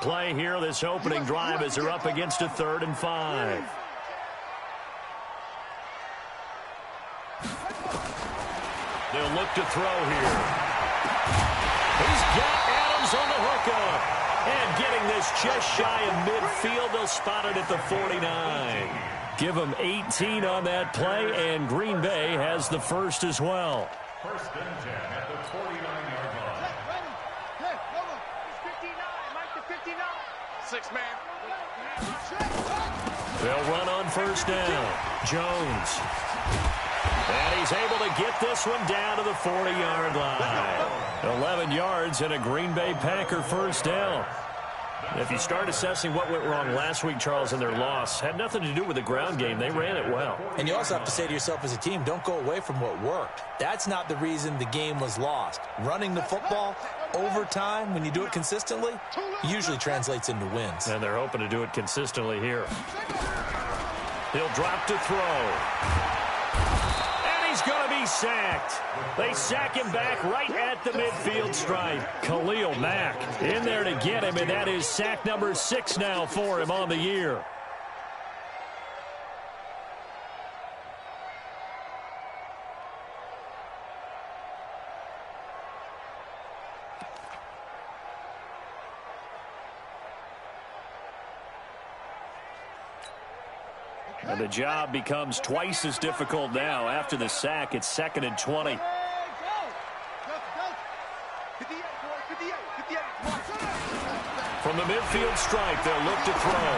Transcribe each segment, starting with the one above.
play here this opening drive as they're up against a 3rd and 5. They'll look to throw here. He's got Adams on the hookup. And getting this just shy of midfield, they'll spot it at the 49. Give them 18 on that play, and Green Bay has the first as well. First and 10 at the 49-yard line. Six man. They'll run on first down. Jones. And he's able to get this one down to the 40-yard line. 11 yards and a Green Bay Packer first down. If you start assessing what went wrong last week, Charles, in their loss, had nothing to do with the ground game. They ran it well. And you also have to say to yourself as a team, don't go away from what worked. That's not the reason the game was lost. Running the football over time, when you do it consistently, usually translates into wins. And they're hoping to do it consistently here. He'll drop to throw. He's going to be sacked. They sack him back right at the midfield stripe. Khalil Mack in there to get him, and that is sack number 6 now for him on the year. And the job becomes twice as difficult now. After the sack, it's 2nd and 20. From the midfield stripe, they'll look to throw.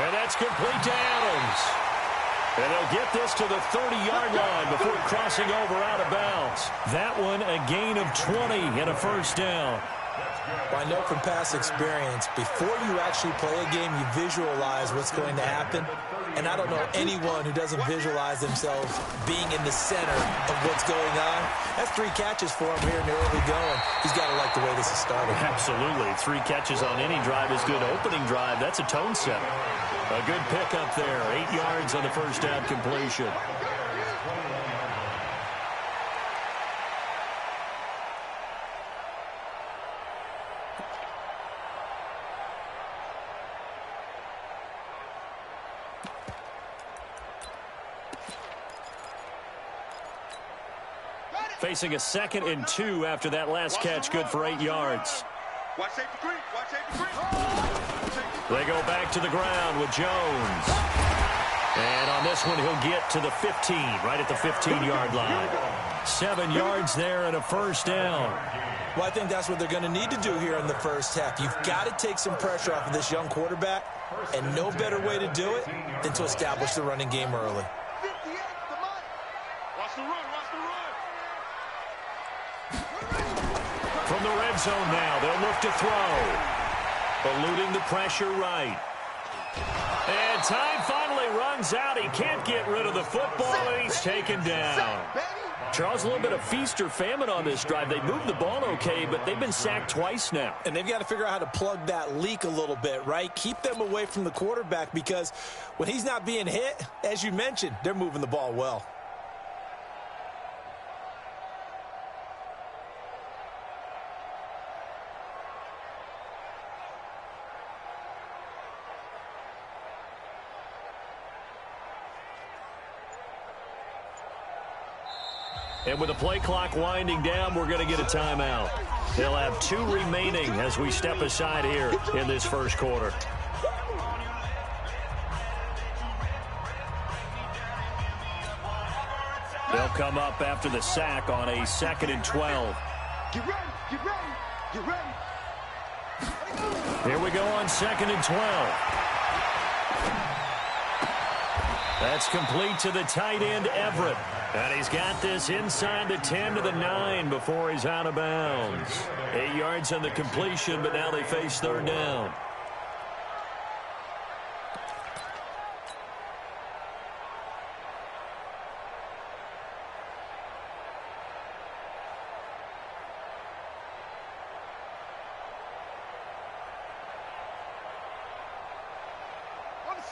And that's complete to Adams. And they'll get this to the 30-yard line before crossing over out of bounds. That one a gain of 20 and a first down. Well, I know from past experience, before you actually play a game, you visualize what's going to happen. And I don't know anyone who doesn't visualize themselves being in the center of what's going on. That's 3 catches for him here in the early going. He's got to like the way this is starting. Absolutely. 3 catches on any drive is good. Opening drive, that's a tone setter. A good pickup there. 8 yards on the first down completion. Facing a 2nd and 2 after that last catch, good for 8 yards. They go back to the ground with Jones. And on this one, he'll get to the 15, right at the 15-yard line. 7 yards there and a first down. Well, I think that's what they're going to need to do here in the first half. You've got to take some pressure off of this young quarterback, and no better way to do it than to establish the running game early. From the red zone now, they'll look to throw. Eluding the pressure right. And time finally runs out. He can't get rid of the football, and he's taken down. Charles, a little bit of feast or famine on this drive. They moved the ball okay, but they've been sacked twice now. And they've got to figure out how to plug that leak a little bit, right? Keep them away from the quarterback, because when he's not being hit, as you mentioned, they're moving the ball well. And with the play clock winding down, we're going to get a timeout. They'll have 2 remaining as we step aside here in this first quarter. They'll come up after the sack on a 2nd and 12. Get ready, get ready, get ready. Here we go on 2nd and 12. That's complete to the tight end, Everett. And he's got this inside the 10 to the 9 before he's out of bounds. 8 yards on the completion, but now they face 3rd down.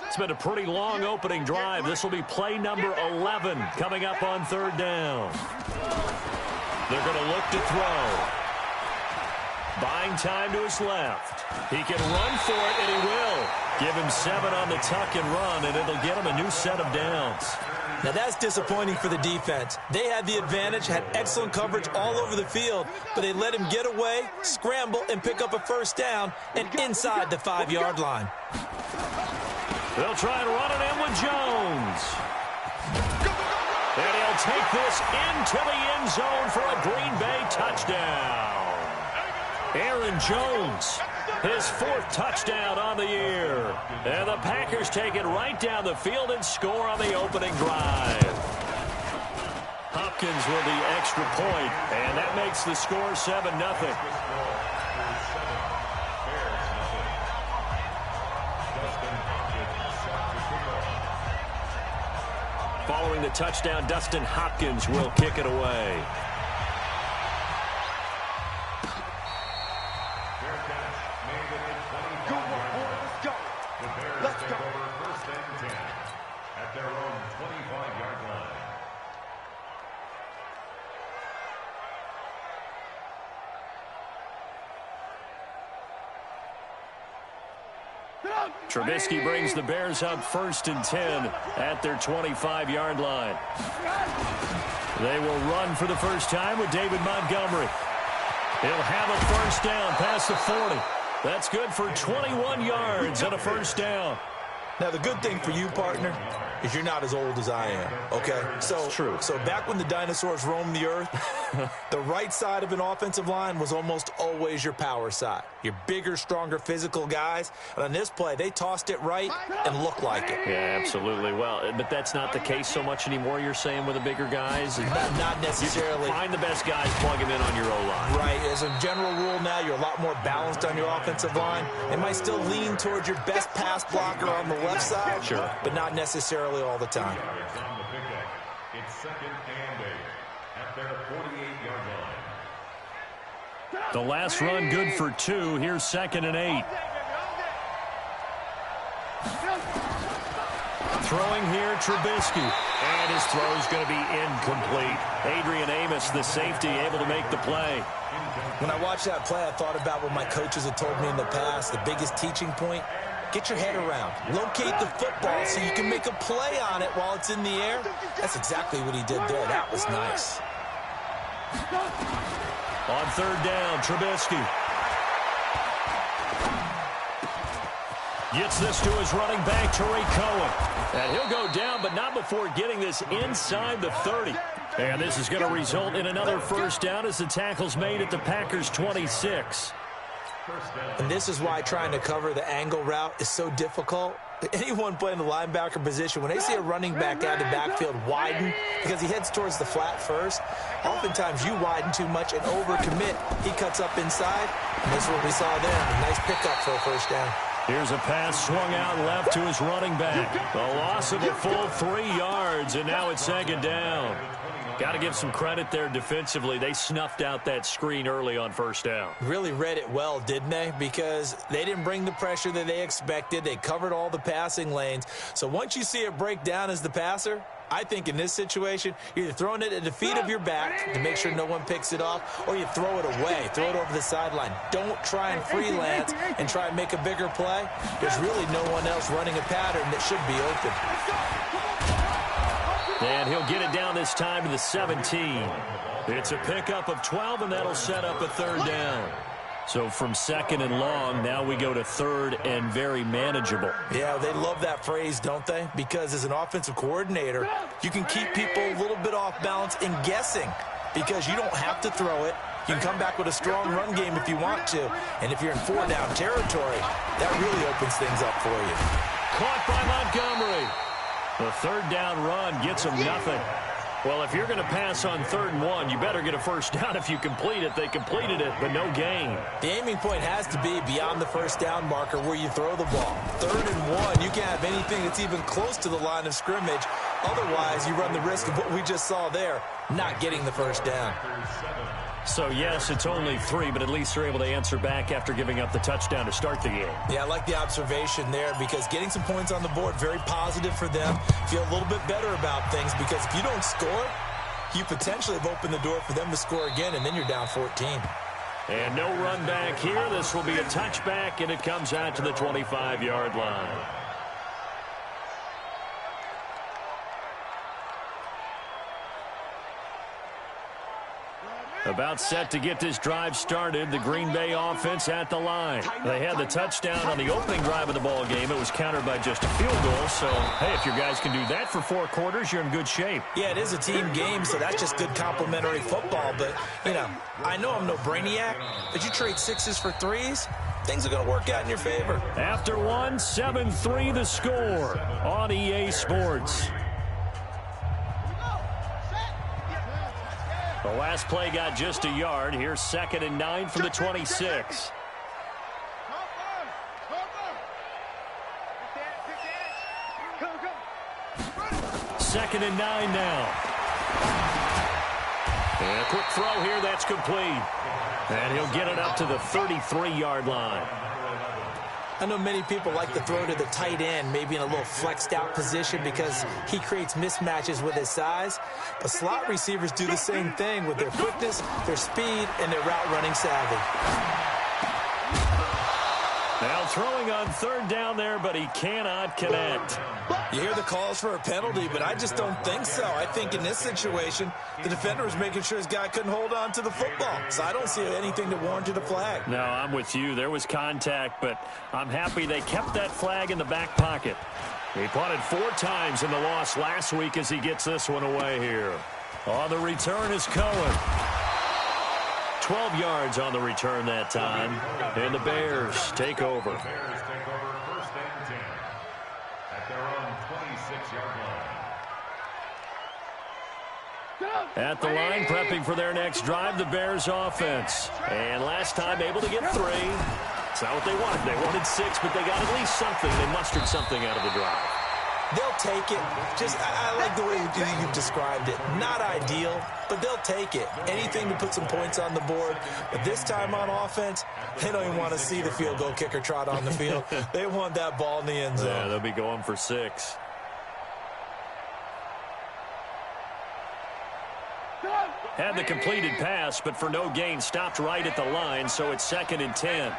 It's been a pretty long opening drive. This will be play number 11 coming up on 3rd down. They're going to look to throw. Buying time to his left. He can run for it, and he will. Give him 7 on the tuck and run, and it'll get him a new set of downs. Now, that's disappointing for the defense. They had the advantage, had excellent coverage all over the field, but they let him get away, scramble, and pick up a first down and inside the 5-yard line. They'll try and run it in with Jones. And he'll take this into the end zone for a Green Bay touchdown. Aaron Jones, his 4th touchdown on the year. And the Packers take it right down the field and score on the opening drive. Hopkins with the extra point, and that makes the score 7-0. Following the touchdown, Dustin Hopkins will kick it away. Let's go. First and 10 at their own 25-yard line. Trubisky brings the Bears up 1st and 10 at their 25-yard line. They will run for the first time with David Montgomery. He'll have a first down past the 40. That's good for 21 yards and a first down. Now, the good thing for you, partner, is you're not as old as I am, okay? So, true. So back when the dinosaurs roamed the earth, the right side of an offensive line was almost always your power side. Your bigger, stronger, physical guys. And on this play, they tossed it right and looked like it. Yeah, absolutely. Well, but that's not the case so much anymore, you're saying, with the bigger guys? Not necessarily. You find the best guys, plug them in on your O-line. Right. As a general rule now, you're a lot more balanced on your offensive line. It might still lean towards your best pass blocker on the left side, sure, but not necessarily all the time. It's 2nd and 8 at their 48-yard line. The last run good for 2. Here's 2nd and 8. Throwing here, Trubisky. And his throw is going to be incomplete. Adrian Amos, the safety, able to make the play. When I watched that play, I thought about what my coaches had told me in the past. The biggest teaching point, get your head around. Locate the football so you can make a play on it while it's in the air. That's exactly what he did there. That was nice. On 3rd down, Trubisky. Gets this to his running back, Tariq Cohen. And he'll go down, but not before getting this inside the 30. And this is going to result in another first down as the tackle's made at the Packers' 26. And this is why trying to cover the angle route is so difficult. Anyone playing the linebacker position, when they see a running back out of the backfield widen because he heads towards the flat first, oftentimes you widen too much and overcommit. He cuts up inside, and this is what we saw there. A nice pickup for a first down. Here's a pass swung out left to his running back. The loss of a full 3 yards, and now it's 2nd down. Got to give some credit there defensively. They snuffed out that screen early on first down. Really read it well, didn't they? Because they didn't bring the pressure that they expected. They covered all the passing lanes. So once you see it break down as the passer, I think in this situation, you're either throwing it at the feet of your back to make sure no one picks it off, or you throw it away, throw it over the sideline. Don't try and freelance and try and make a bigger play. There's really no one else running a pattern that should be open. And he'll get it down this time to the 17. It's a pickup of 12, and that'll set up a 3rd down. So from 2nd and long, now we go to 3rd and very manageable. Yeah, they love that phrase, don't they? Because as an offensive coordinator, you can keep people a little bit off balance and guessing because you don't have to throw it. You can come back with a strong run game if you want to. And if you're in 4-down territory, that really opens things up for you. Caught by Montgomery. The 3rd down run gets him nothing. Well, if you're going to pass on 3rd and 1, you better get a first down if you complete it. They completed it, but no gain. The aiming point has to be beyond the first down marker where you throw the ball. 3rd and 1, you can't have anything that's even close to the line of scrimmage. Otherwise, you run the risk of what we just saw there, not getting the first down. So, yes, it's only 3, but at least they're able to answer back after giving up the touchdown to start the game. Yeah, I like the observation there because getting some points on the board, very positive for them. Feel a little bit better about things because if you don't score, you potentially have opened the door for them to score again, and then you're down 14. And no run back here. This will be a touchback, and it comes out to the 25-yard line. About set to get this drive started. The Green Bay offense at the line. They had the touchdown on the opening drive of the ball game. It was countered by just a field goal. So, hey, if your guys can do that for 4 quarters, you're in good shape. Yeah, it is a team game, so that's just good complementary football. But, you know, I know I'm no brainiac, but you trade 6s for 3s, things are going to work out in your favor. After one, 7-3 the score on EA Sports. The last play got just a yard. Here's 2nd and 9 from the 26. Second and 9 now. And a quick throw here. That's complete. And he'll get it up to the 33-yard line. I know many people like to throw to the tight end, maybe in a little flexed out position because he creates mismatches with his size. But slot receivers do the same thing with their quickness, their speed, and their route running savvy. Now throwing on 3rd down there, but he cannot connect. You hear the calls for a penalty, but I just don't think so. I think in this situation, the defender was making sure his guy couldn't hold on to the football. So I don't see anything to warrant a flag. No, I'm with you. There was contact, but I'm happy they kept that flag in the back pocket. He punted 4 times in the loss last week as he gets this one away here. On the return is Cohen. 12 yards on the return that time. And the Bears take over. The Bears take over 1st and 10 at their own 26-yard line. At the line, prepping for their next drive, the Bears offense. And last time able to get 3. It's not what they wanted. They wanted 6, but they got at least something. They mustered something out of the drive. They'll take it. Just, I like the way you've described it. Not ideal, but they'll take it. Anything to put some points on the board. But this time on offense, they don't even want to see the field goal kicker trot on the field. They want that ball in the end zone. Yeah, they'll be going for 6. Had the completed pass, but for no gain, stopped right at the line, so it's 2nd and 10.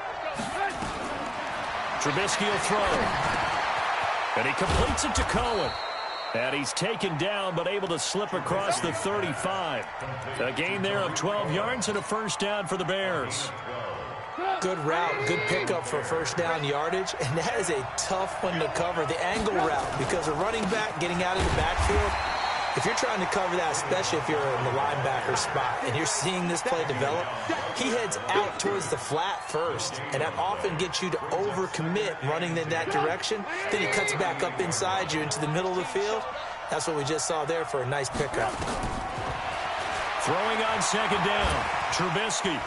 Trubisky will throw. And he completes it to Cohen. And he's taken down, but able to slip across the 35. A gain there of 12 yards and a 1st down for the Bears. Good route, good pickup for 1st down yardage, and that is a tough one to cover, the angle route, because a running back getting out of the backfield, if you're trying to cover that, especially if you're in the linebacker spot and you're seeing this play develop, he heads out towards the flat first, and that often gets you to overcommit running in that direction. Then he cuts back up inside you into the middle of the field. That's what we just saw there for a nice pickup. Throwing on 2nd down, Trubisky.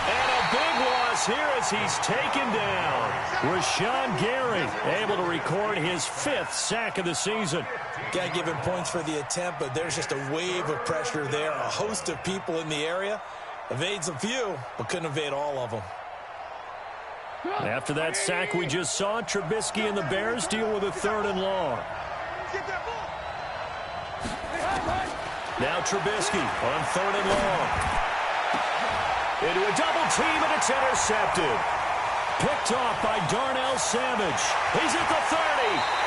And a big loss here as he's taken down. Rashawn Gary able to record his 5th sack of the season. Got to give him points for the attempt, but there's just a wave of pressure there. A host of people in the area. Evades a few, but couldn't evade all of them. After that sack we just saw, Trubisky and the Bears deal with a 3rd and long. Now Trubisky on 3rd and long. Into a double team, and it's intercepted. Picked off by Darnell Savage. He's at the 30.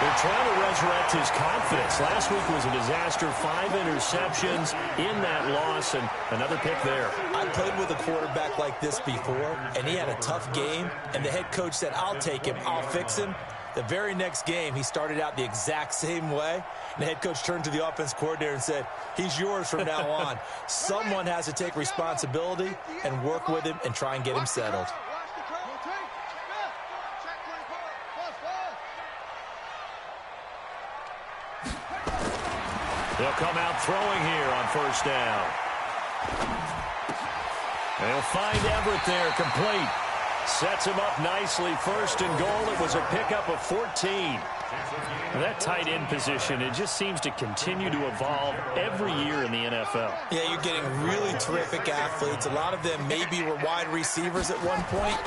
They're trying to resurrect his confidence. Last week was a disaster. 5 interceptions in that loss, and another pick there. I played with a quarterback like this before, and he had a tough game, and the head coach said, I'll take him, I'll fix him. The very next game, he started out the exact same way, and the head coach turned to the offense coordinator and said, he's yours from now on. Someone has to take responsibility and work with him and try and get him settled. They'll come out throwing here on 1st down. They'll find Everett there, complete. Sets him up nicely, 1st and goal. It was a pickup of 14. That tight end position, it just seems to continue to evolve every year in the NFL. Yeah, you're getting really terrific athletes. A lot of them maybe were wide receivers at one point.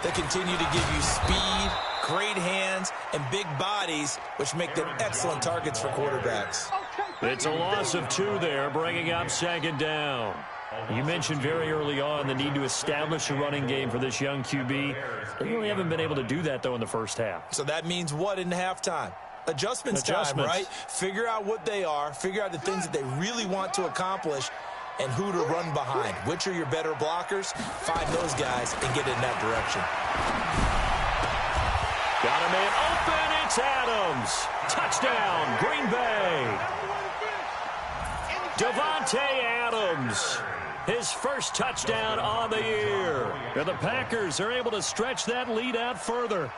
They continue to give you speed, great hands, and big bodies, which make them excellent targets for quarterbacks. It's a loss of 2 there, bringing up 2nd down. You mentioned very early on the need to establish a running game for this young QB. They really haven't been able to do that, though, in the first half. So that means what in halftime? Adjustments time, right? Figure out what they are, figure out the things that they really want to accomplish, and who to run behind. Which are your better blockers? Find those guys and get in that direction. Got a man open. It's Adams. Touchdown, Green Bay. Davante Adams. His first touchdown on the year. And the Packers are able to stretch that lead out further.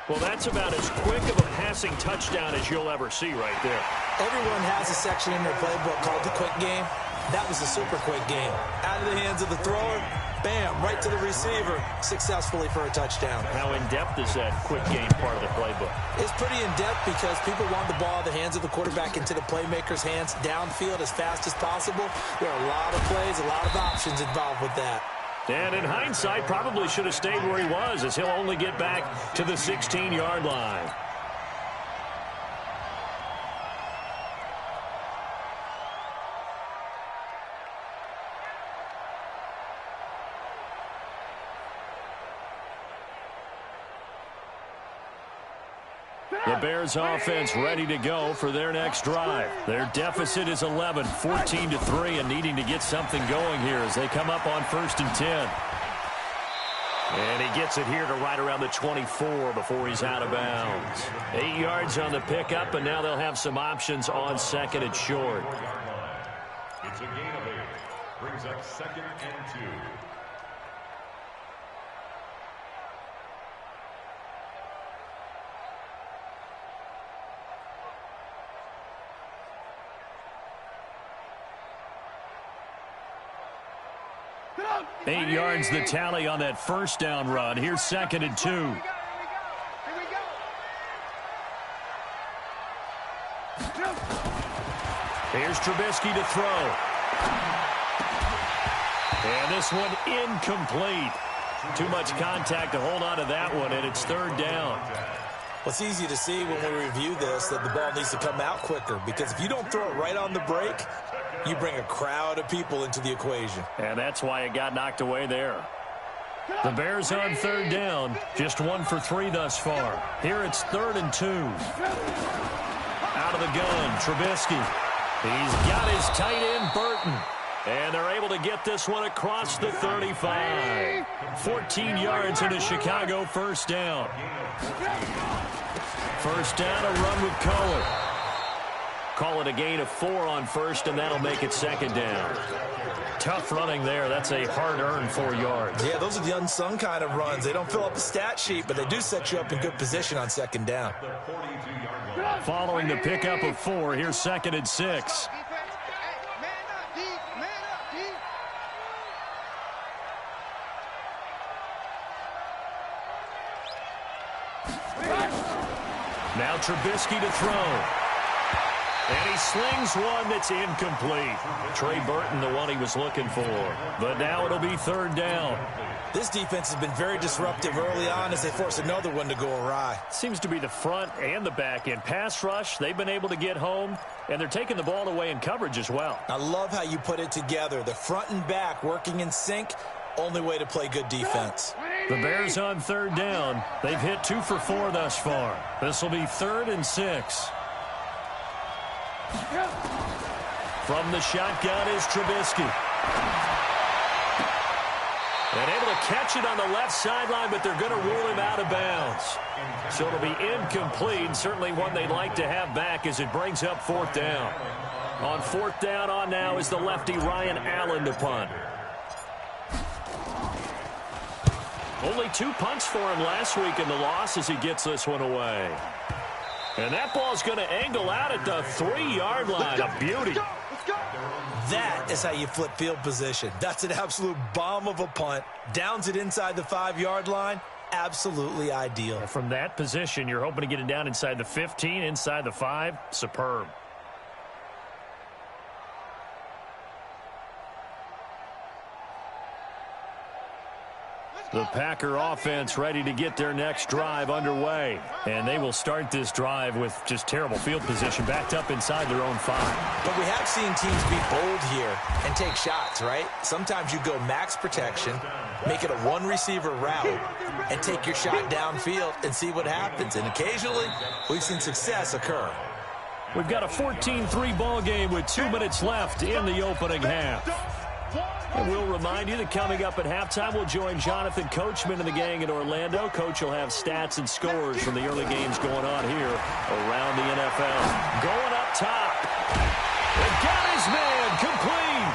Well, that's about as quick of a passing touchdown as you'll ever see right there. Everyone has a section in their playbook called the quick game. That was a super quick game. Out of the hands of the thrower, bam, right to the receiver, successfully for a touchdown. How in-depth is that quick game part of the playbook? It's pretty in-depth because people want the ball in the hands of the quarterback into the playmaker's hands downfield as fast as possible. There are a lot of plays, a lot of options involved with that. And in hindsight, probably should have stayed where he was, as he'll only get back to the 16-yard line. The Bears offense ready to go for their next drive. Their deficit is 11, 14-3, and needing to get something going here as they come up on 1st and 10. And he gets it here to right around the 24 before he's out of bounds. 8 yards on the pickup, and now they'll have some options on 2nd and short. It's a gain of 8. Brings up 2nd and 2. Eight yards the tally on that first down run. Here's 2nd and 2. Here's Trubisky to throw. And this one incomplete. Too much contact to hold on to that one, and it's 3rd down. Well, it's easy to see when we review this that the ball needs to come out quicker, because if you don't throw it right on the break, you bring a crowd of people into the equation. And that's why it got knocked away there. The Bears on 3rd down, just 1 for 3 thus far. Here it's 3rd and 2. Out of the gun, Trubisky. He's got his tight end, Burton. And they're able to get this one across the 35. 14 yards in a Chicago 1st down. 1st down, a run with Kohler. Call it a gain of 4 on 1st, and that'll make it 2nd down. Tough running there. That's a hard-earned 4 yards. Yeah, those are the unsung kind of runs. They don't fill up the stat sheet, but they do set you up in good position on 2nd down. Following the pickup of 4, here's 2nd and 6. Now Trubisky to throw. And he slings one that's incomplete. Trey Burton, the one he was looking for. But now it'll be 3rd down. This defense has been very disruptive early on as they force another one to go awry. Seems to be the front and the back end. Pass rush, they've been able to get home, and they're taking the ball away in coverage as well. I love how you put it together. The front and back working in sync, only way to play good defense. The Bears on 3rd down. They've hit 2 for 4 thus far. This will be 3rd and 6. From the shotgun is Trubisky. And able to catch it on the left sideline, but they're going to rule him out of bounds. So it'll be incomplete, certainly one they'd like to have back as it brings up 4th down. On 4th down on now is the lefty Ryan Allen to punt. Only 2 punts for him last week in the loss as he gets this one away. And that ball's going to angle out at the 3-yard line. A beauty. That is how you flip field position. That's an absolute bomb of a punt. Downs it inside the 5-yard line. Absolutely ideal. From that position, you're hoping to get it down inside the 15, inside the 5. Superb. The Packer offense ready to get their next drive underway. And they will start this drive with just terrible field position, backed up inside their own 5. But we have seen teams be bold here and take shots, right? Sometimes you go max protection, make it a one-receiver route, and take your shot downfield and see what happens. And occasionally, we've seen success occur. We've got a 14-3 ball game with 2 minutes left in the opening half. And we'll remind you that coming up at halftime, we'll join Jonathan Coachman and the gang in Orlando. Coach will have stats and scores from the early games going on here around the NFL. Going up top. And got his man complete.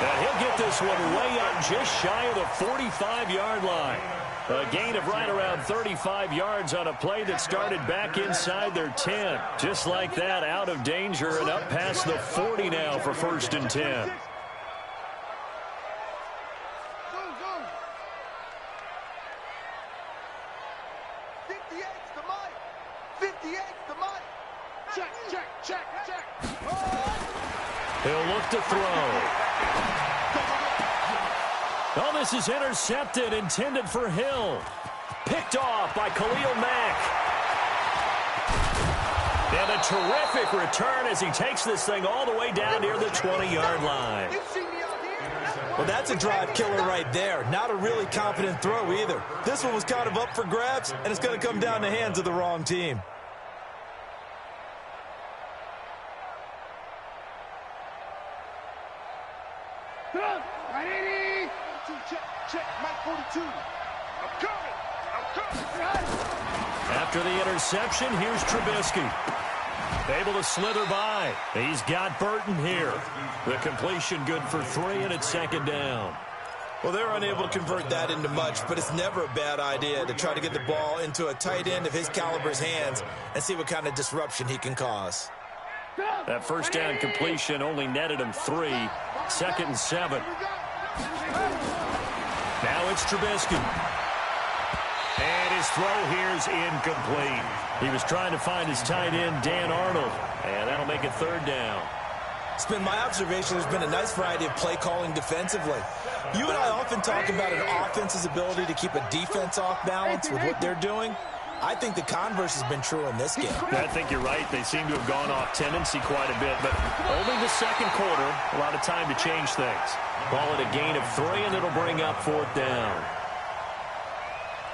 And he'll get this one way up just shy of the 45-yard line. A gain of right around 35 yards on a play that started back inside their 10. Just like that, out of danger and up past the 40 now for 1st and 10. He'll look to throw. Oh, this is intercepted, intended for Hill. Picked off by Khalil Mack. And a terrific return as he takes this thing all the way down near the 20-yard line. Well, that's a drive killer right there. Not a really confident throw either. This one was kind of up for grabs, and it's going to come down the hands of the wrong team. After the interception, here's Trubisky. Able to slither by. He's got Burton here. The completion good for 3, and it's 2nd down. Well, they're unable to convert that into much, but it's never a bad idea to try to get the ball into a tight end of his caliber's hands and see what kind of disruption he can cause. That 1st down completion only netted him 3. 2nd and 7. Now it's Trubisky. And his throw here's incomplete. He was trying to find his tight end, Dan Arnold. And that'll make it 3rd down. It's been my observation there's been a nice variety of play calling defensively. You and I often talk about an offense's ability to keep a defense off balance with what they're doing. I think the converse has been true in this game. I think you're right. They seem to have gone off tendency quite a bit, but only the 2nd quarter, a lot of time to change things. Call it a gain of 3, and it'll bring up 4th down.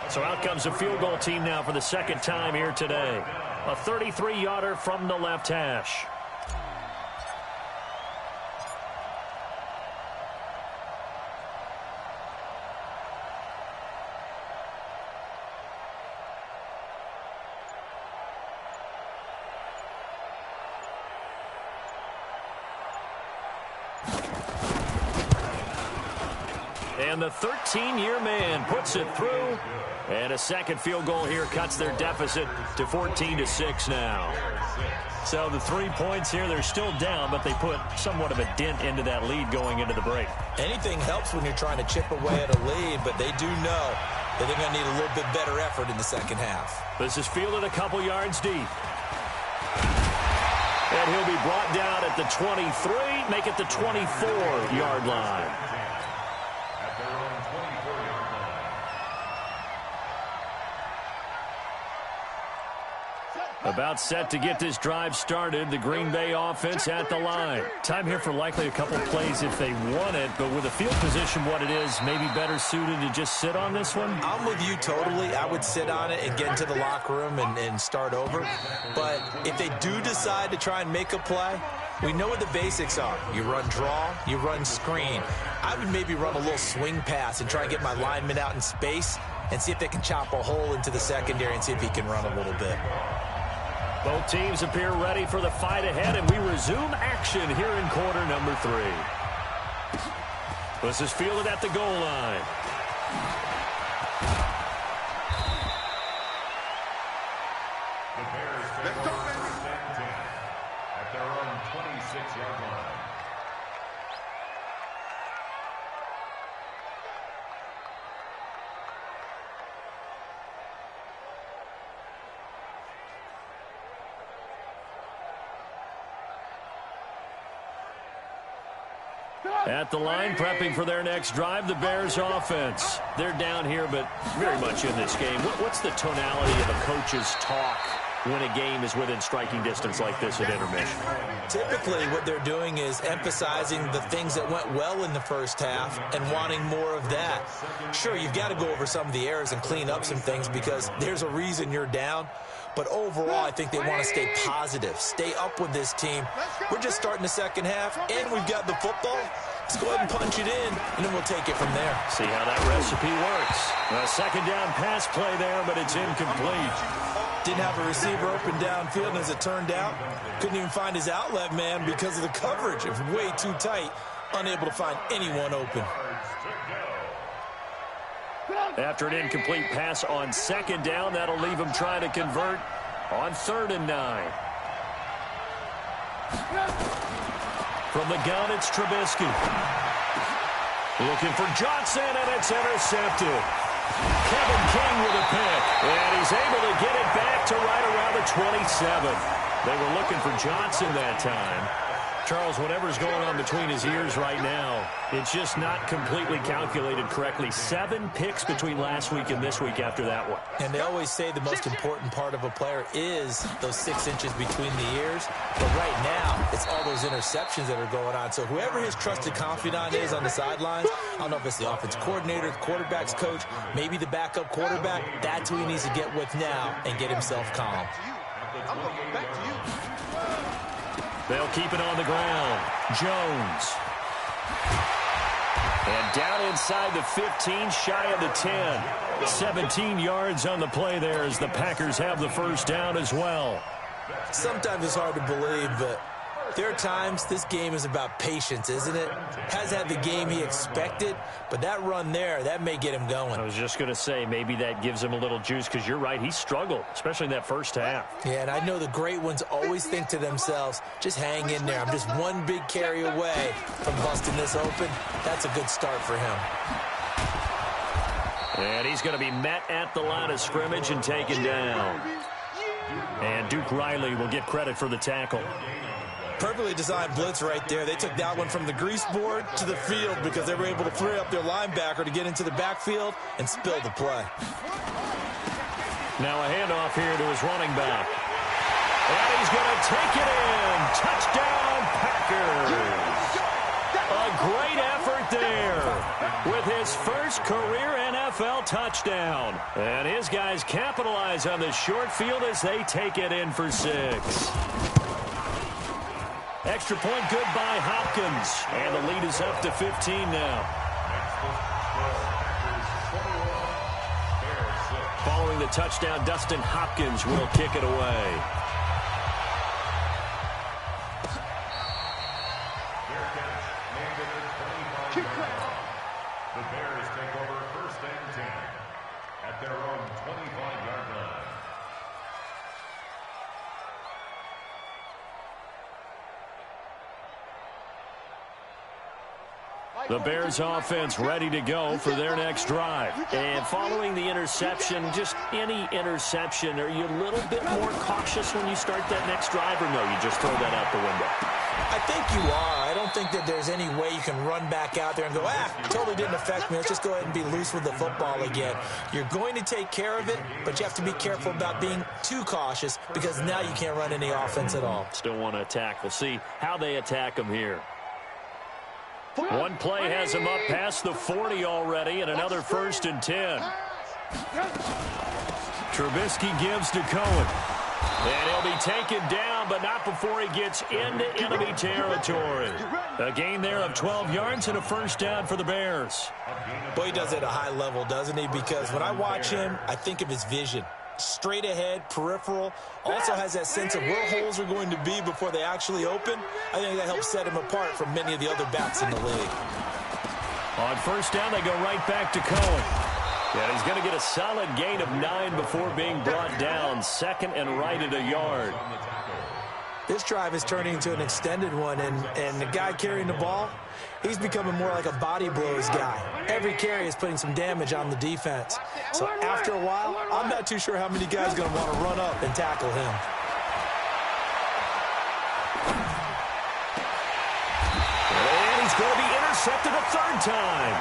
So out comes a field goal team now for the 2nd time here today. A 33-yarder from the left hash. And the 13-year man puts it through. And a 2nd field goal here cuts their deficit to 14-6 now. So the 3 points here, they're still down, but they put somewhat of a dent into that lead going into the break. Anything helps when you're trying to chip away at a lead, but they do know that they're going to need a little bit better effort in the 2nd half. This is fielded a couple yards deep. And he'll be brought down at the 23, make it the 24-yard line. About set to get this drive started. The Green Bay offense at the line. Time here for likely a couple plays if they want it, but with the field position what it is, maybe better suited to just sit on this one? I'm with you totally. I would sit on it and get into the locker room and start over. But if they do decide to try and make a play, we know what the basics are. You run draw, you run screen. I would maybe run a little swing pass and try and get my lineman out in space and see if they can chop a hole into the secondary and see if he can run a little bit. Both teams appear ready for the fight ahead, and we resume action here in quarter number 3. This is fielded at the goal line. The Bears take over 10 at their own 26-yard line. At the line, prepping for their next drive, the Bears offense. They're down here, but very much in this game. What's the tonality of a coach's talk when a game is within striking distance like this at intermission? Typically, what they're doing is emphasizing the things that went well in the first half and wanting more of that. Sure, you've got to go over some of the errors and clean up some things because there's a reason you're down. But overall, I think they want to stay positive, stay up with this team. We're just starting the second half, and we've got the football. Let's go ahead and punch it in, and then we'll take it from there. See how that recipe works. A second down pass play there, but it's incomplete. Didn't have a receiver open downfield, and as it turned out, couldn't even find his outlet man because of the coverage. It was way too tight, unable to find anyone open. After an incomplete pass on second down, that'll leave him trying to convert on 3rd and 9. From the gun, it's Trubisky. Looking for Johnson, and it's intercepted. Kevin King with a pick, and he's able to get it back to right around the 27. They were looking for Johnson that time. Charles, whatever's going on between his ears right now, it's just not completely calculated correctly. 7 picks between last week and this week after that one. And they always say the most important part of a player is those 6 inches between the ears. But right now, it's all those interceptions that are going on. So whoever his trusted confidant is on the sidelines, I don't know if it's the offense coordinator, the quarterback's coach, maybe the backup quarterback, that's who he needs to get with now and get himself calm. I'm going back to you. They'll keep it on the ground. Jones. And down inside the 15, shy of the 10. 17 yards on the play there as the Packers have the first down as well. Sometimes it's hard to believe, but there are times this game is about patience, isn't it? Has had the game he expected, but that run there, that may get him going. I was just going to say, maybe that gives him a little juice because you're right, he struggled, especially in that first half. Yeah, and I know the great ones always think to themselves, just hang in there. I'm just one big carry away from busting this open. That's a good start for him. And he's going to be met at the line of scrimmage and taken down. And Duke Riley will get credit for the tackle. Perfectly designed blitz right there. They took that one from the grease board to the field because they were able to free up their linebacker to get into the backfield and spill the play. Now a handoff here to his running back. And he's going to take it in. Touchdown, Packers. A great effort there with his first career NFL touchdown. And his guys capitalize on the short field as they take it in for 6. Extra point good by Hopkins. And the lead is up to 15 now. Following the touchdown, Dustin Hopkins will kick it away. The Bears take over 1st and 10 at their own 25-yard line. The Bears offense ready to go for their next drive. And following the interception, just any interception, are you a little bit more cautious when you start that next drive, or no, you just throw that out the window? I think you are. I don't think that there's any way you can run back out there and go, totally didn't affect me. Let's just go ahead and be loose with the football again. You're going to take care of it, but you have to be careful about being too cautious because now you can't run any offense at all. Still want to attack. We'll see how they attack them here. One play has him up past the 40 already, and another 1st and 10. Trubisky gives to Cohen. And he'll be taken down, but not before he gets into enemy territory. A gain there of 12 yards and a first down for the Bears. Boy, he does it at a high level, doesn't he? Because when I watch him, I think of his vision. Straight ahead, peripheral, also has that sense of where holes are going to be before they actually open. I think that helps set him apart from many of the other backs in the league. On first down, they go right back to Cohen. And he's going to get a solid gain of 9 before being brought down. 2nd and right at a yard. This drive is turning into an extended one, and the guy carrying the ball, he's becoming more like a body blows guy. Every carry is putting some damage on the defense. So after a while, I'm not too sure how many guys are going to want to run up and tackle him. And he's going to be intercepted. intercepted a third time.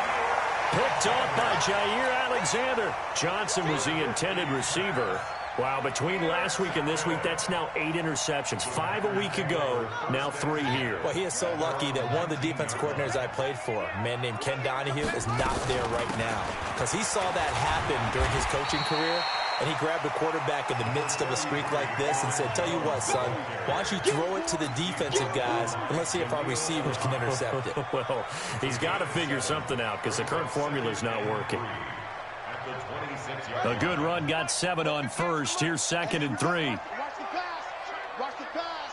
Picked off by Jair Alexander. Johnson was the intended receiver. Wow, between last week and this week, that's now 8 interceptions. 5 a week ago, now 3 here. Well, he is so lucky that one of the defense coordinators I played for, a man named Ken Donahue, is not there right now. Because he saw that happen during his coaching career, and he grabbed a quarterback in the midst of a streak like this and said, tell you what, son, why don't you throw it to the defensive guys, and let's see if our receivers can intercept it. Well, he's got to figure something out because the current formula is not working. A good run got 7 on first. Here's 2nd and 3. Watch the pass. Watch the pass.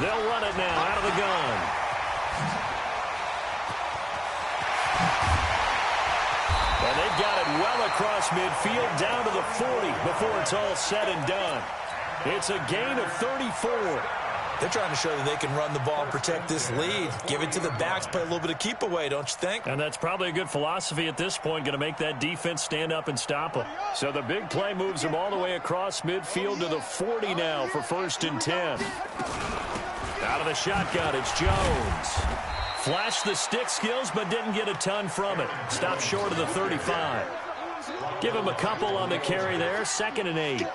They'll run it now out of the gun. And they've got it well across midfield down to the 40 before it's all said and done. It's a gain of 34. They're trying to show that they can run the ball and protect this lead. Give it to the backs, play a little bit of keep away, don't you think? And that's probably a good philosophy at this point, going to make that defense stand up and stop them. So the big play moves them all the way across midfield to the 40 now for 1st and 10. Out of the shotgun, it's Jones. Flashed the stick skills, but didn't get a ton from it. Stopped short of the 35. Give him a couple on the carry there, 2nd and 8.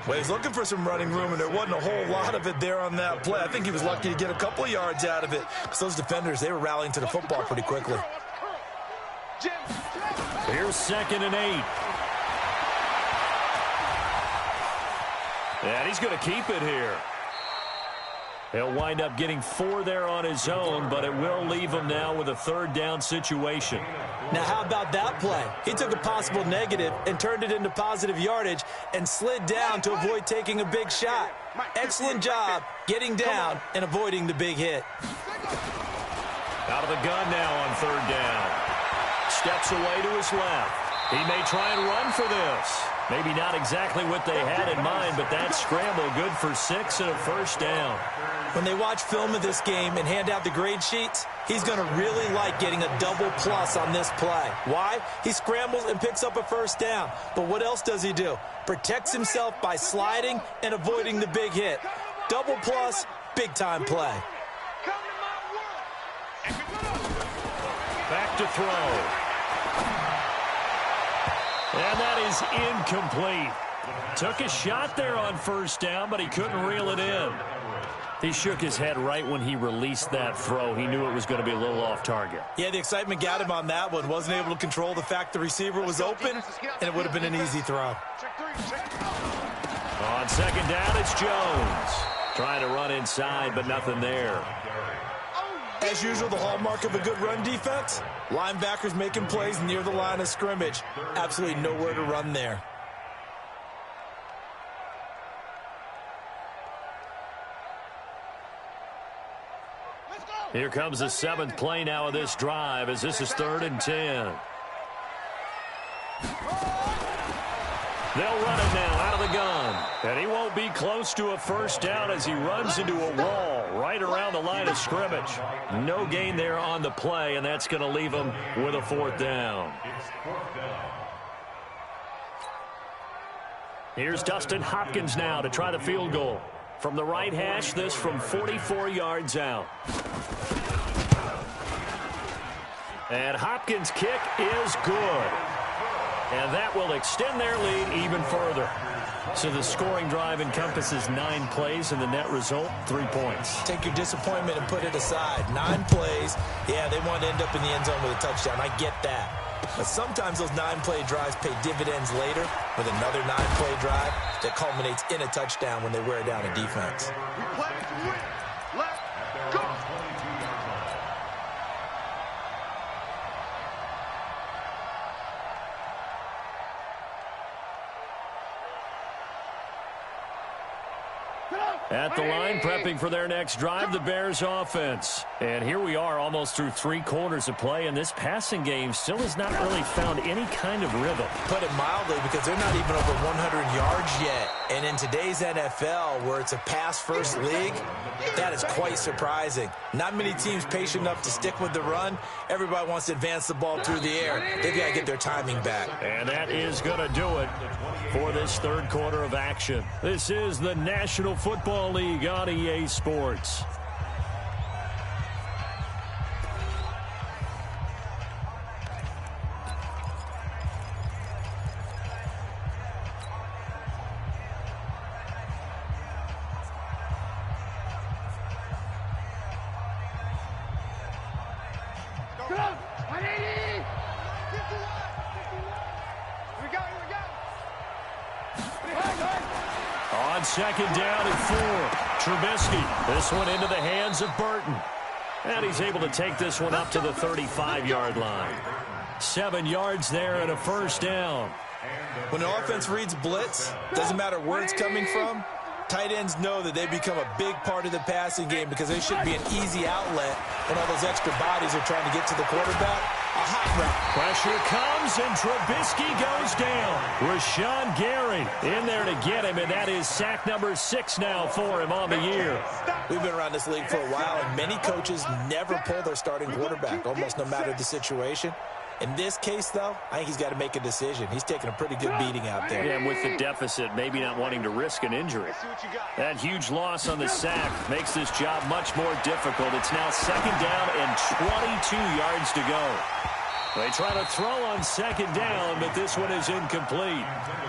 Well, he's looking for some running room, and there wasn't a whole lot of it there on that play. I think he was lucky to get a couple of yards out of it because those defenders, they were rallying to the football pretty quickly. Here's 2nd and 8. And he's going to keep it here. He'll wind up getting 4 there on his own, but it will leave him now with a 3rd down situation. Now, how about that play? He took a possible negative and turned it into positive yardage and slid down to avoid taking a big shot. Excellent job getting down and avoiding the big hit. Out of the gun now on 3rd down. Steps away to his left. He may try and run for this. Maybe not exactly what they had in mind, but that scramble good for 6 and a 1st down. When they watch film of this game and hand out the grade sheets, he's going to really like getting a double plus on this play. Why? He scrambles and picks up a 1st down. But what else does he do? Protects himself by sliding and avoiding the big hit. Double plus, big-time play. Back to throw. And that is incomplete. Took a shot there on 1st down, but he couldn't reel it in. He shook his head right when he released that throw. He knew it was going to be a little off target. Yeah, the excitement got him on that one. Wasn't able to control the fact the receiver was open, and it would have been an easy throw. On 2nd down, it's Jones. Trying to run inside, but nothing there. As usual, the hallmark of a good run defense, linebackers making plays near the line of scrimmage. Absolutely nowhere to run there. Here comes the 7th play now of this drive as this is 3rd and 10. They'll run it now out of the gun. And he won't be close to a 1st down as he runs into a wall right around the line of scrimmage. No gain there on the play, and that's going to leave him with a 4th down. Here's Dustin Hopkins now to try the field goal. From the right hash, this from 44 yards out. And Hopkins' kick is good. And that will extend their lead even further. So the scoring drive encompasses 9 plays, and the net result, 3 points. Take your disappointment and put it aside. 9 plays. Yeah, they want to end up in the end zone with a touchdown. I get that. But sometimes those 9-play drives pay dividends later with another 9-play drive that culminates in a touchdown when they wear down a defense. Let's go. At the line, prepping for their next drive, the Bears offense. And here we are almost through 3 quarters of play, and this passing game still has not really found any kind of rhythm. Put it mildly, because they're not even over 100 yards yet. And in today's NFL, where it's a pass-first league, that is quite surprising. Not many teams patient enough to stick with the run. Everybody wants to advance the ball through the air. They've got to get their timing back. And that is going to do it for this 3rd quarter of action. This is the National Football Football League on EA Sports. On second down and 4, Trubisky. This one into the hands of Burton. And he's able to take this one up to the 35-yard line. 7 yards there and a first down. When the offense reads blitz, doesn't matter where it's coming from, tight ends know that they become a big part of the passing game because they should be an easy outlet when all those extra bodies are trying to get to the quarterback. A hot route. Pressure comes, and Trubisky goes down. Rashawn Gary in there to get him, and that is sack number 6 now for him on the year. We've been around this league for a while, and many coaches never pull their starting quarterback, almost no matter the situation. In this case, though, I think he's got to make a decision. He's taking a pretty good beating out there. Yeah, and with the deficit, maybe not wanting to risk an injury. That huge loss on the sack makes this job much more difficult. It's now second down and 22 yards to go. They try to throw on second down, but this one is incomplete.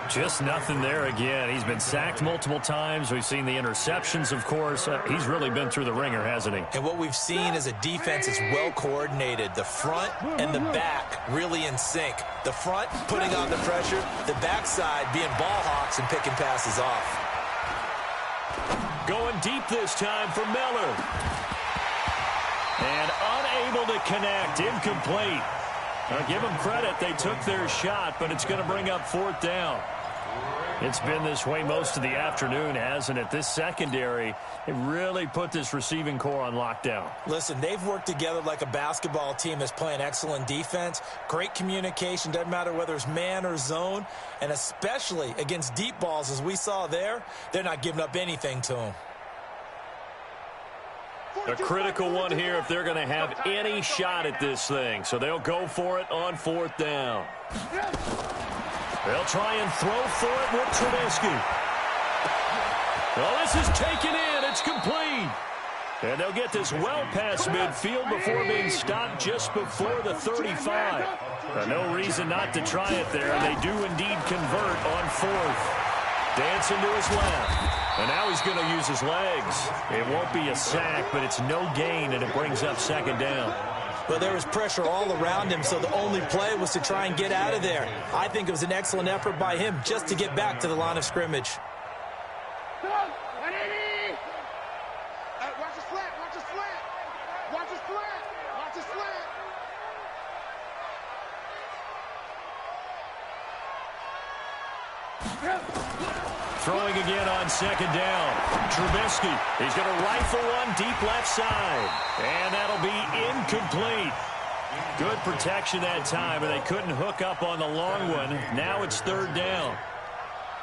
Just nothing there again. He's been sacked multiple times. We've seen the interceptions, of course. He's really been through the ringer, hasn't he? And what we've seen is a defense that's well coordinated. The front and the back really in sync. The front putting on the pressure, the backside being ball hawks and picking passes off. Going deep this time for Miller. And unable to connect. Incomplete. Now, give them credit. They took their shot, but it's going to bring up fourth down. It's been this way most of the afternoon, hasn't it? This secondary, it really put this receiving core on lockdown. Listen, they've worked together like a basketball team that's playing excellent defense. Great communication. Doesn't matter whether it's man or zone. And especially against deep balls, as we saw there, they're not giving up anything to them. A critical one here if they're going to have any shot at this thing. So they'll go for it on fourth down. They'll try and throw for it with Trubisky. Well, this is taken in. It's complete. And they'll get this well past midfield before being stopped just before the 35. No reason not to try it there. They do indeed convert on fourth. Dancing to his left. And now he's going to use his legs. It won't be a sack, but it's no gain, and it brings up second down. Well, there was pressure all around him, so the only play was to try and get out of there. I think it was an excellent effort by him just to get back to the line of scrimmage. Watch the slant, watch the slant. Watch the slant, watch the slant. Throwing again on second down. Trubisky, he's going to rifle one deep left side. And that'll be incomplete. Good protection that time, and they couldn't hook up on the long one. Now it's third down.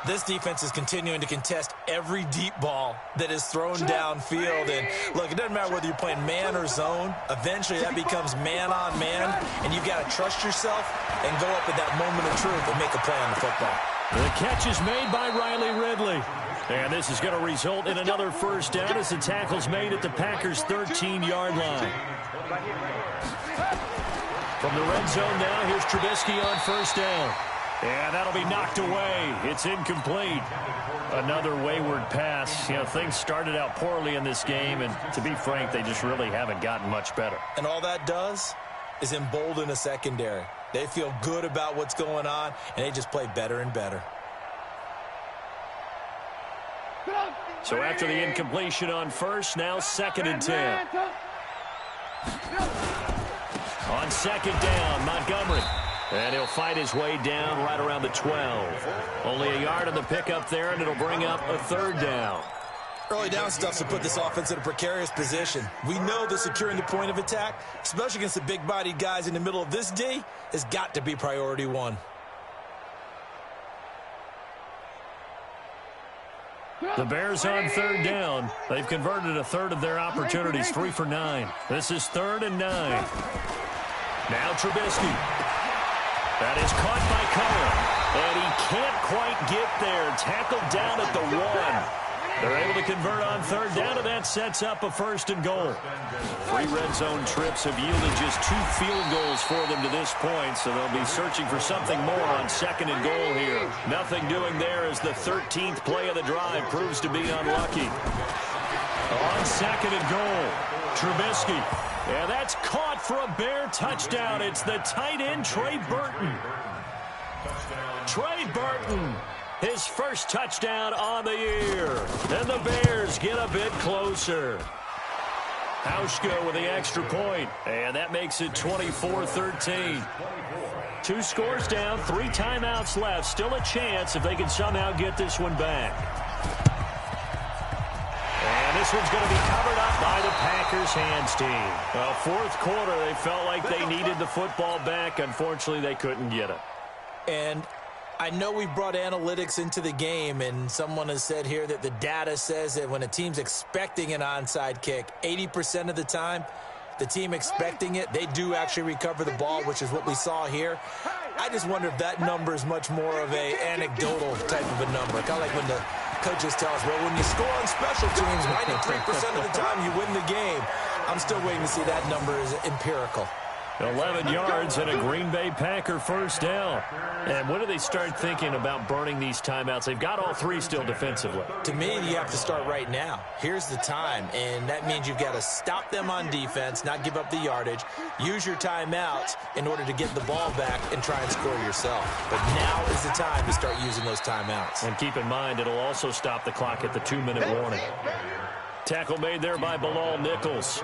This defense is continuing to contest every deep ball that is thrown downfield. And, look, it doesn't matter whether you're playing man or zone. Eventually, that becomes man-on-man, and you've got to trust yourself and go up at that moment of truth and make a play on the football. The catch is made by Riley Ridley. And this is going to result in another first down as the tackle's made at the Packers' 13-yard line. From the red zone now, here's Trubisky on first down. And that'll be knocked away. It's incomplete. Another wayward pass. You know, things started out poorly in this game, and to be frank, they just really haven't gotten much better. And all that does is embolden a secondary. They feel good about what's going on, and they just play better and better. So after the incompletion on first, now second and 10. On second down, Montgomery. And he'll fight his way down right around the 12. Only a yard on the pickup there, and it'll bring up a third down. Early down stuff to put this offense in a precarious position. We know that securing the point of attack, especially against the big-bodied guys in the middle of this D, has got to be priority one. The Bears on third down. They've converted a third of their opportunities, 3 for 9. This is 3rd and 9. Now Trubisky. That is caught by Cullen. And he can't quite get there. Tackled down at the 1. They're able to convert on third down, and that sets up a 1st and goal. 3 red zone trips have yielded just 2 field goals for them to this point, so they'll be searching for something more on 2nd and goal here. Nothing doing there as the 13th play of the drive proves to be unlucky. On 2nd and goal, Trubisky. Yeah, that's caught for a Bear touchdown. It's the tight end, Trey Burton. Trey Burton, his first touchdown on the year. And the Bears get a bit closer. Hauschka with the extra point, and that makes it 24-13. 2 scores down, 3 timeouts left. Still a chance if they can somehow get this one back. And this one's going to be covered up by the Packers hands team. Well, 4th quarter, they felt like they needed the football back. Unfortunately, they couldn't get it. And I know we brought analytics into the game, and someone has said here that the data says that when a team's expecting an onside kick, 80% of the time, the team expecting it, they do actually recover the ball, which is what we saw here. I just wonder if that number is much more of a anecdotal type of a number. Kind of like when the coaches tell us, well, when you score on special teams, 93% of the time you win the game. I'm still waiting to see that number is empirical. 11 yards and a Green Bay Packer 1st down. And when do they start thinking about burning these timeouts? They've got all 3 still defensively. To me, you have to start right now. Here's the time, and that means you've got to stop them on defense, not give up the yardage, use your timeouts in order to get the ball back and try and score yourself. But now is the time to start using those timeouts. And keep in mind, it'll also stop the clock at the 2-minute warning. Tackle made there by Bilal Nichols.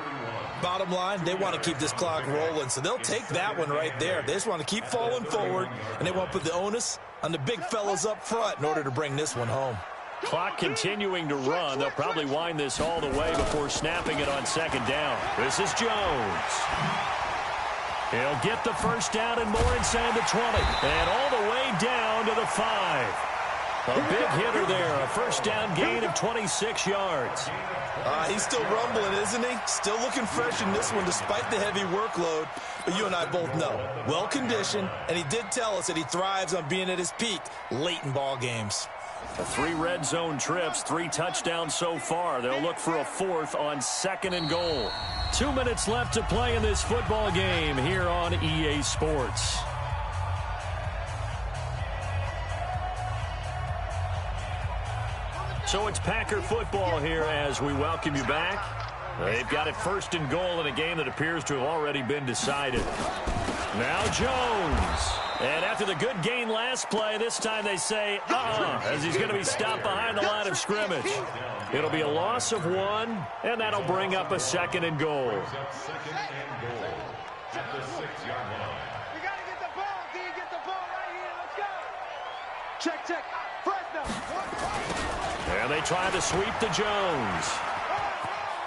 Bottom line, they want to keep this clock rolling, so they'll take that one right there. They just want to keep falling forward, and they want to put the onus on the big fellas up front in order to bring this one home. Clock continuing to run. They'll probably wind this all the way before snapping it on 2nd down. This is Jones. He'll get the 1st down and more inside the 20. And all the way down to the 5. A big hitter there. A 1st down gain of 26 yards. He's still rumbling, isn't he? Still looking fresh in this one despite the heavy workload. But you and I both know, well-conditioned, and he did tell us that he thrives on being at his peak late in ball games. 3 red zone trips, 3 touchdowns so far. They'll look for a 4th on 2nd and goal. 2 minutes left to play in this football game here on EA Sports. So it's Packer football here as we welcome you back. They've got it 1st and goal in a game that appears to have already been decided. Now Jones. And after the good gain last play, this time they say, as he's going to be stopped behind the line of scrimmage. It'll be a loss of 1, and that'll bring up a 2nd and goal. We got to get the ball, D. Get the ball right here. Let's go. Check. And they try to sweep to Jones.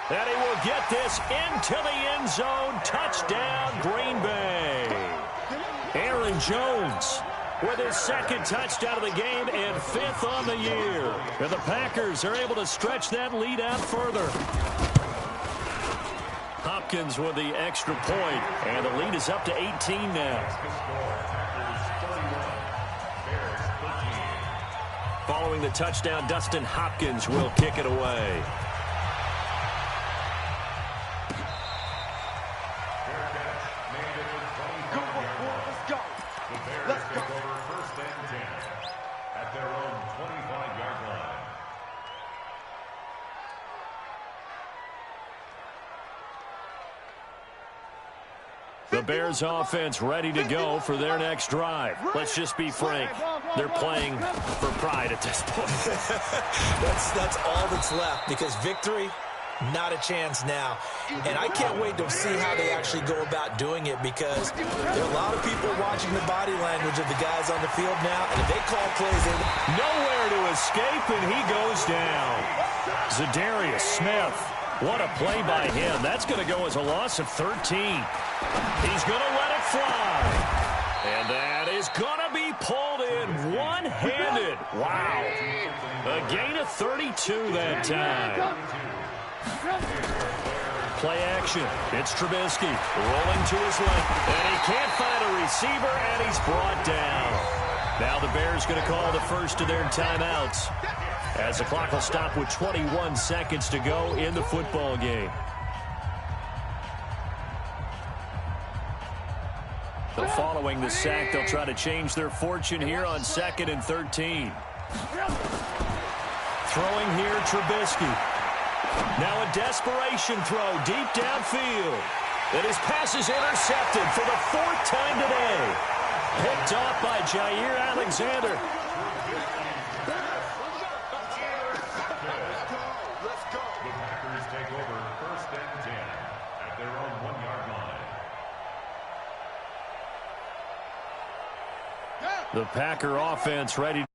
And he will get this into the end zone. Touchdown, Green Bay. Aaron Jones with his 2nd touchdown of the game and 5th on the year. And the Packers are able to stretch that lead out further. Hopkins with the extra point, and the lead is up to 18 now. Following the touchdown, Dustin Hopkins will kick it away. Let's go. Over 1st and 10 at their own 25-yard line. The Bears offense ready to go for their next drive. Let's just be frank. They're playing for pride at this point. That's all that's left, because victory, not a chance now. And I can't wait to see how they actually go about doing it, because there are a lot of people watching the body language of the guys on the field now, and if they call plays in, nowhere to escape, and he goes down. Zadarius Smith, what a play by him. That's going to go as a loss of 13. He's going to let it fly. And that is going to be pulled in one-handed. Wow. A gain of 32 that time. Play action. It's Trubisky rolling to his left. And he can't find a receiver, and he's brought down. Now the Bears going to call the first of their timeouts. As the clock will stop with 21 seconds to go in the football game. So following the sack, they'll try to change their fortune here on 2nd and 13. Throwing here, Trubisky. Now a desperation throw deep downfield. And his pass is intercepted for the 4th time today. Picked off by Jair Alexander. The Packers take over 1st and 10 at their own 1-yard line. The Packer offense ready.